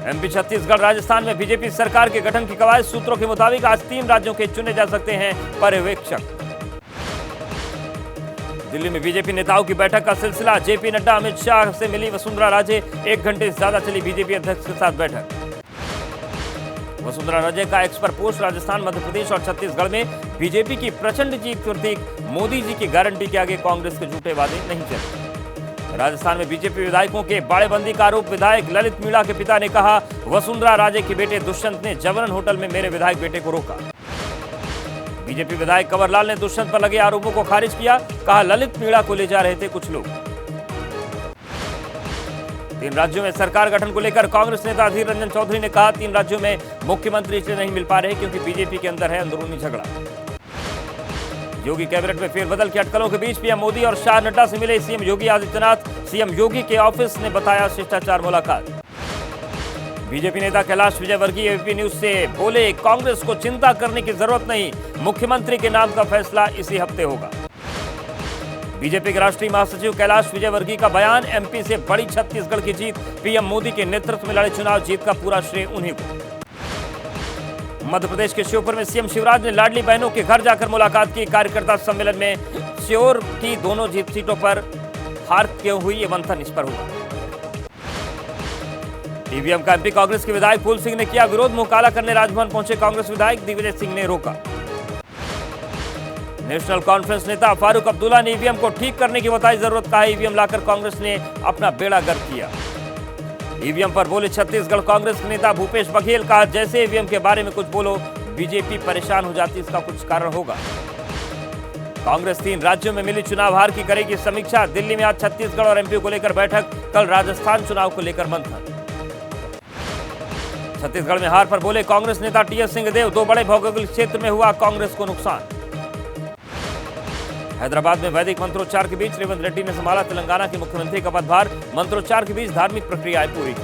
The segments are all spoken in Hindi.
एमपी, छत्तीसगढ़, राजस्थान में बीजेपी सरकार के गठन की कवायद। सूत्रों के मुताबिक आज 3 राज्यों के चुने जा सकते हैं पर्यवेक्षक। दिल्ली में बीजेपी नेताओं की बैठक का सिलसिला। जेपी नड्डा, अमित शाह से मिली वसुंधरा राजे। 1 घंटे से ज्यादा चली बीजेपी अध्यक्ष के साथ बैठक। वसुंधरा राजे का एक्स पर पोस्ट। राजस्थान, मध्य प्रदेश और छत्तीसगढ़ में बीजेपी की प्रचंड जीत प्रतीक। मोदी जी की गारंटी के आगे कांग्रेस के झूठे वादे नहीं चले। राजस्थान में बीजेपी विधायकों के बाड़ेबंदी का आरोप। विधायक ललित मीणा के पिता ने कहा, वसुंधरा राजे के बेटे दुष्यंत ने जबरन होटल में मेरे विधायक बेटे को रोका। बीजेपी विधायक कंवरलाल ने दुष्यंत पर लगे आरोपों को खारिज किया। कहा, ललित मीणा को ले जा रहे थे कुछ लोग। 3 राज्यों में सरकार गठन को लेकर कांग्रेस नेता अधीर रंजन चौधरी ने कहा, 3 राज्यों में मुख्यमंत्री इसलिए नहीं मिल पा रहे क्योंकि बीजेपी के अंदर है अंदरूनी झगड़ा। योगी कैबिनेट में फेरबदल की अटकलों के बीच पीएम मोदी और शाह नड्डा से मिले सीएम योगी आदित्यनाथ। सीएम योगी के ऑफिस ने बताया शिष्टाचार मुलाकात। बीजेपी नेता कैलाश विजयवर्गीय एबीपी न्यूज से बोले, कांग्रेस को चिंता करने की जरूरत नहीं, मुख्यमंत्री के नाम का फैसला इसी हफ्ते होगा। बीजेपी के राष्ट्रीय महासचिव कैलाश विजयवर्गीय का बयान, एमपी से बड़ी छत्तीसगढ़ की जीत। पीएम मोदी के नेतृत्व में लड़े चुनाव, जीत का पूरा श्रेय उन्हीं को। मध्य प्रदेश के श्योपुर में सीएम शिवराज ने लाडली बहनों के घर जाकर मुलाकात की। कार्यकर्ता सम्मेलन में श्योर की दोनों जीत सीटों पर हार क्यों हुई, ये मंथन इस पर हुआ। ईवीएम का एमपी कांग्रेस के विधायक फूल सिंह ने किया विरोध। मुंह काला करने राजभवन पहुंचे कांग्रेस विधायक। दिग्विजय सिंह ने रोका। नेशनल कॉन्फ्रेंस नेता फारूक अब्दुल्ला ने ईवीएम को ठीक करने की बताई जरूरत। कहा, ईवीएम लाकर कांग्रेस ने अपना बेड़ा गर्क किया। ईवीएम पर बोले छत्तीसगढ़ कांग्रेस के नेता भूपेश बघेल। कहा, जैसे ईवीएम के बारे में कुछ बोलो, बीजेपी परेशान हो जाती, इसका कुछ कारण होगा। कांग्रेस 3 राज्यों में मिली चुनाव हार की करेगी समीक्षा। दिल्ली में आज छत्तीसगढ़ और एमपी को लेकर बैठक। कल राजस्थान चुनाव को लेकर मंथन। छत्तीसगढ़ में हार पर बोले कांग्रेस नेता टीएस सिंहदेव। 2 बड़े भौगोलिक क्षेत्र में हुआ कांग्रेस को नुकसान। हैदराबाद में वैदिक मंत्रोच्चार के बीच रेवंत रेड्डी ने संभाला तेलंगाना के मुख्यमंत्री का पदभार। मंत्रोच्चार के बीच धार्मिक प्रक्रियाएं पूरी की।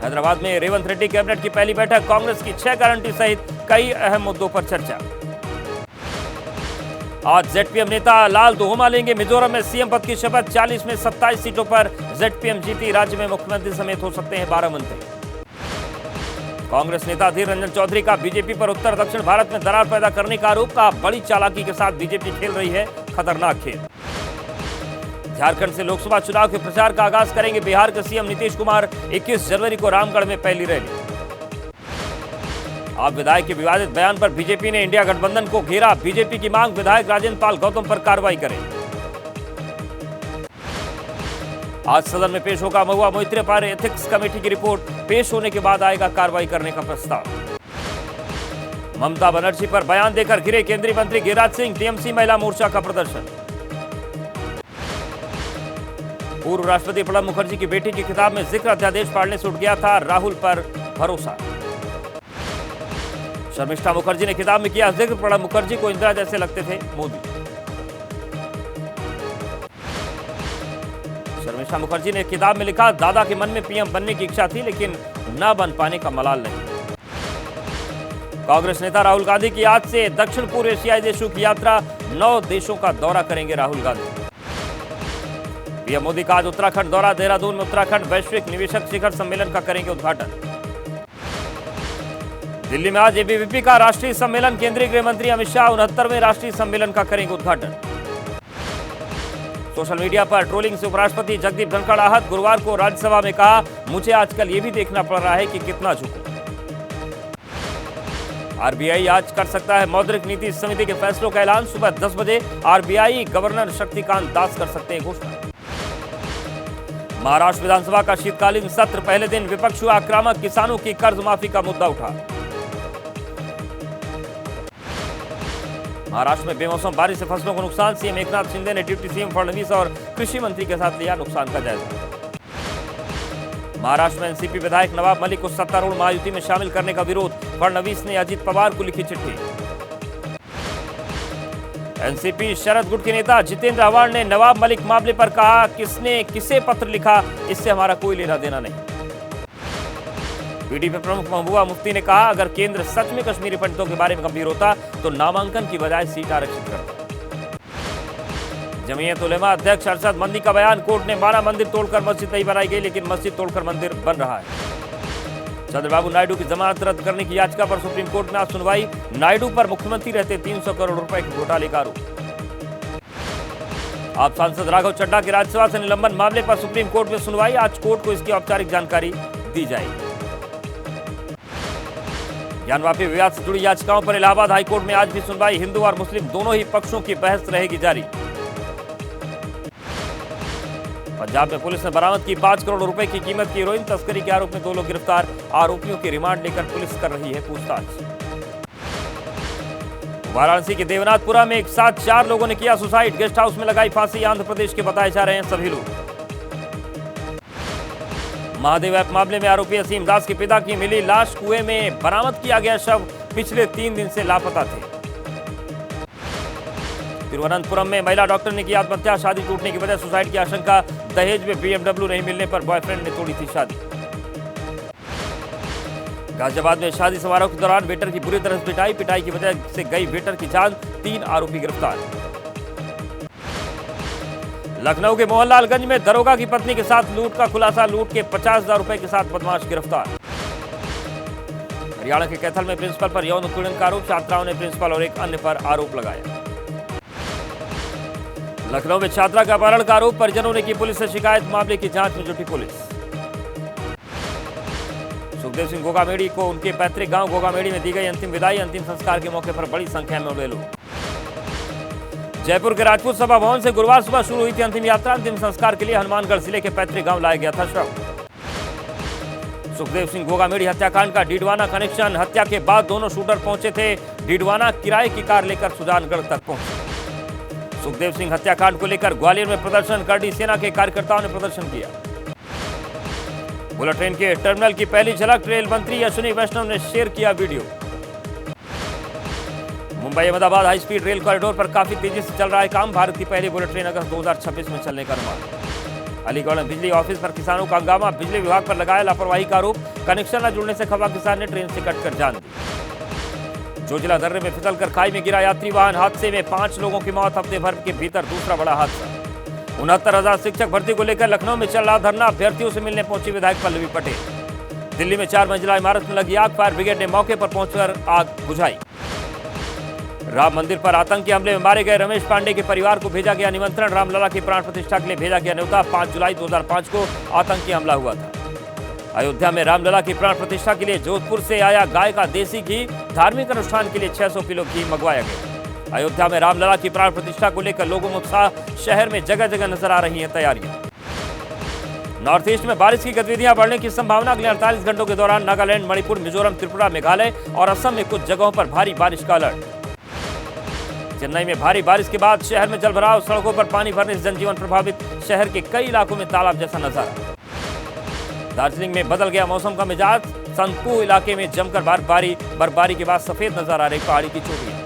हैदराबाद में रेवंत रेड्डी कैबिनेट की पहली बैठक। कांग्रेस की 6 गारंटी सहित कई अहम मुद्दों पर चर्चा। आज जेडपीएम नेता लाल दोहमा लेंगे। मिजोरम में सीएम पद की शपथ। 40 में 27 सीटों पर जेडपीएम जीती। राज्य में मुख्यमंत्री समेत हो सकते हैं 12 मंत्री। कांग्रेस नेता अधीर रंजन चौधरी का बीजेपी पर उत्तर दक्षिण भारत में दरार पैदा करने का आरोप। का बड़ी चालाकी के साथ बीजेपी खेल रही है खतरनाक खेल। झारखंड से लोकसभा चुनाव के प्रचार का आगाज करेंगे बिहार के सीएम नीतीश कुमार। 21 जनवरी को रामगढ़ में पहली रैली। आप विधायक के विवादित बयान पर बीजेपी ने इंडिया गठबंधन को घेरा। बीजेपी की मांग, विधायक राजेंद्र पाल गौतम पर कार्रवाई करें। आज सदन में पेश होगा महुआ मोइत्रे पर एथिक्स कमेटी की रिपोर्ट। पेश होने के बाद आएगा कार्रवाई करने का प्रस्ताव। ममता बनर्जी पर बयान देकर गिरे केंद्रीय मंत्री गिरिराज सिंह। टीएमसी महिला मोर्चा का प्रदर्शन। पूर्व राष्ट्रपति प्रणब मुखर्जी की बेटी की किताब में जिक्र अध्यादेश पढ़ने से उठ गया था राहुल पर भरोसा। शर्मिष्ठा मुखर्जी ने किताब में किया जिक्र, प्रणब मुखर्जी को इंदिरा जैसे लगते थे मोदी। शर्मिष्ठा मुखर्जी ने किताब में लिखा, दादा के मन में पीएम बनने की इच्छा थी लेकिन न बन पाने का मलाल नहीं। कांग्रेस नेता राहुल गांधी की आज से दक्षिण पूर्व एशियाई देशों की यात्रा। 9 देशों का दौरा करेंगे राहुल गांधी। पीएम मोदी का आज उत्तराखंड दौरा। देहरादून में उत्तराखंड वैश्विक निवेशक शिखर सम्मेलन का करेंगे उद्घाटन। दिल्ली में आज एबीवीपी का राष्ट्रीय सम्मेलन। केंद्रीय गृह मंत्री अमित शाह 69वें राष्ट्रीय सम्मेलन का करेंगे उद्घाटन। सोशल मीडिया पर ट्रोलिंग से उपराष्ट्रपति जगदीप धनखड़ आहत। गुरुवार को राज्यसभा में कहा, मुझे आजकल यह भी देखना पड़ रहा है कि कितना झुकूं। आरबीआई आज कर सकता है मौद्रिक नीति समिति के फैसलों का ऐलान। सुबह 10 बजे आरबीआई गवर्नर शक्तिकांत दास कर सकते हैं घोषणा। महाराष्ट्र विधानसभा का शीतकालीन सत्र पहले दिन विपक्ष हुआ आक्रामक। किसानों की कर्ज माफी का मुद्दा उठा। महाराष्ट्र में बेमौसम बारिश से फसलों को नुकसान। सीएम एकनाथ शिंदे ने डिप्टी सीएम फडणवीस और कृषि मंत्री के साथ लिया नुकसान का जायजा। महाराष्ट्र में एनसीपी विधायक नवाब मलिक को सत्तारूढ़ महायुति में शामिल करने का विरोध। फडणवीस ने अजित पवार को लिखी चिट्ठी। एनसीपी शरद गुट के नेता जितेंद्र आव्हाड ने नवाब मलिक मामले पर कहा, किसने किसे पत्र लिखा, इससे हमारा कोई लेना देना नहीं। पीडीपी प्रमुख महबूबा मुफ्ती ने कहा, अगर केंद्र सच में कश्मीरी पंडितों के बारे में गंभीर होता तो नामांकन की बजाय सीट आरक्षित करता। जमीयत उलेमा अध्यक्ष अरशद मंदी का बयान, कोर्ट ने माना मंदिर तोड़कर मस्जिद नहीं बनाई गई, लेकिन मस्जिद तोड़कर मंदिर बन रहा है। चंद्रबाबू नायडू की जमानत रद्द करने की याचिका पर सुप्रीम कोर्ट में आज सुनवाई, नायडू पर मुख्यमंत्री रहते 300 करोड़ रुपए के घोटाले का आरोप। आप सांसद राघव चड्ढा के राज्यसभा से निलंबन मामले पर सुप्रीम कोर्ट में सुनवाई, आज कोर्ट को इसकी औपचारिक जानकारी दी जाएगी। ज्ञानवापी विवाद से जुड़ी याचिकाओं पर इलाहाबाद हाईकोर्ट में आज भी सुनवाई, हिंदू और मुस्लिम दोनों ही पक्षों की बहस रहेगी जारी। पंजाब में पुलिस ने बरामद की 5 करोड़ रुपए की कीमत की हेरोइन, तस्करी के आरोप में 2 लोग गिरफ्तार, आरोपियों की रिमांड लेकर पुलिस कर रही है पूछताछ। वाराणसी के देवनाथपुरा में एक साथ 4 लोगों ने किया सुसाइड, गेस्ट हाउस में लगाई फांसी, आंध्र प्रदेश के बताए जा रहे हैं सभी लोग। महादेव ऐप मामले में आरोपी असीम दास के पिता की मिली लाश, कुएं में बरामद किया गया शव, पिछले 3 दिन से लापता थे। तिरुवनंतपुरम में महिला डॉक्टर ने की आत्महत्या, शादी टूटने की वजह सुसाइड की आशंका, दहेज में BMW नहीं मिलने पर बॉयफ्रेंड ने तोड़ी थी शादी। गाजियाबाद में शादी समारोह के दौरान वेटर की बुरी तरह से पिटाई की वजह से गई वेटर की जान, 3 आरोपी गिरफ्तार। लखनऊ के मोहनलालगंज में दरोगा की पत्नी के साथ लूट का खुलासा, लूट के 50,000 रुपए के साथ बदमाश गिरफ्तार। हरियाणा के कैथल में प्रिंसिपल पर यौन उत्पीड़न का आरोप, छात्राओं ने प्रिंसिपल और एक अन्य पर आरोप लगाया। लखनऊ में छात्रा का अपहरण का आरोप, परिजनों ने की पुलिस से शिकायत, मामले की जांच में जुटी पुलिस। सुखदेव सिंह गोगामेड़ी को उनके पैतृक गांव गोगामेड़ी में दी गई अंतिम विदाई, अंतिम संस्कार के मौके पर बड़ी संख्या में उमड़े लोग। जयपुर के राजपूत सभा भवन से गुरुवार सुबह शुरू हुई थी अंतिम यात्रा, अंतिम संस्कार के लिए हनुमानगढ़ जिले के पैतृक गांव लाया गया था शव। सुखदेव सिंह गोगामेड़ी हत्याकांड का डीडवाना कनेक्शन, हत्या के बाद दोनों शूटर पहुंचे थे डीडवाना, किराए की कार लेकर सुजानगढ़ तक पहुंचे। सुखदेव सिंह हत्याकांड को लेकर ग्वालियर में प्रदर्शन, करडी सेना के कार्यकर्ताओं ने प्रदर्शन किया। बुलेट ट्रेन के टर्मिनल की पहली झलक, रेल मंत्री अश्विनी वैष्णव ने शेयर किया video. Mumbai Ahmedabad high speed rail corridor पर काफी तेजी से चल रहा है काम, भारत की पहली बुलेट ट्रेन अगस्त 2026 में चलने का अनुमान। अलीगढ़ में बिजली ऑफिस पर किसानों का हंगामा, बिजली विभाग पर लगाया लापरवाही का आरोप, कनेक्शन न जुड़ने से खफा किसान ने ट्रेन से कटकर जान दी। जोजिला दर्रे में फिसलकर खाई में गिरा यात्री वाहन, हादसे में 5 लोगों की मौत, हफ्ते भर के भीतर दूसरा बड़ा हादसा। 69,000 शिक्षक भर्ती को लेकर लखनऊ में चल रहा धरना, अभ्यर्थियों से मिलने पहुंची विधायक पल्लवी पटेल। दिल्ली में 4 मंजिला इमारत में लगी आग, फायर ब्रिगेड ने मौके पर पहुंचकर आग बुझाई। राम मंदिर पर आतंकी हमले में मारे गए रमेश पांडे के परिवार को भेजा गया निमंत्रण, रामलला की प्राण प्रतिष्ठा के लिए भेजा गया न्योता। 5 जुलाई 2005 को आतंकी हमला हुआ था। अयोध्या में रामलला की प्राण प्रतिष्ठा के लिए जोधपुर से आया गाय का देसी घी, धार्मिक अनुष्ठान के लिए 600 किलो घी मंगवाया गया। अयोध्या में रामलला की प्राण प्रतिष्ठा को लेकर लोगों में उत्साह, शहर में जगह जगह नजर आ रही हैं तैयारियां। नॉर्थ ईस्ट में बारिश की गतिविधियां बढ़ने की संभावना, अगले 48 घंटों के दौरान नागालैंड, मणिपुर, मिजोरम, त्रिपुरा, मेघालय और असम में कुछ जगहों पर भारी बारिश का अलर्ट। चेन्नई में भारी बारिश के बाद शहर में जलभराव, सड़कों पर पानी भरने से जनजीवन प्रभावित, शहर के कई इलाकों में तालाब जैसा नजारा। दार्जिलिंग में बदल गया मौसम का मिजाज, संगपू इलाके में जमकर बर्फबारी के बाद सफेद नजर आ रही पहाड़ी की चोटियां।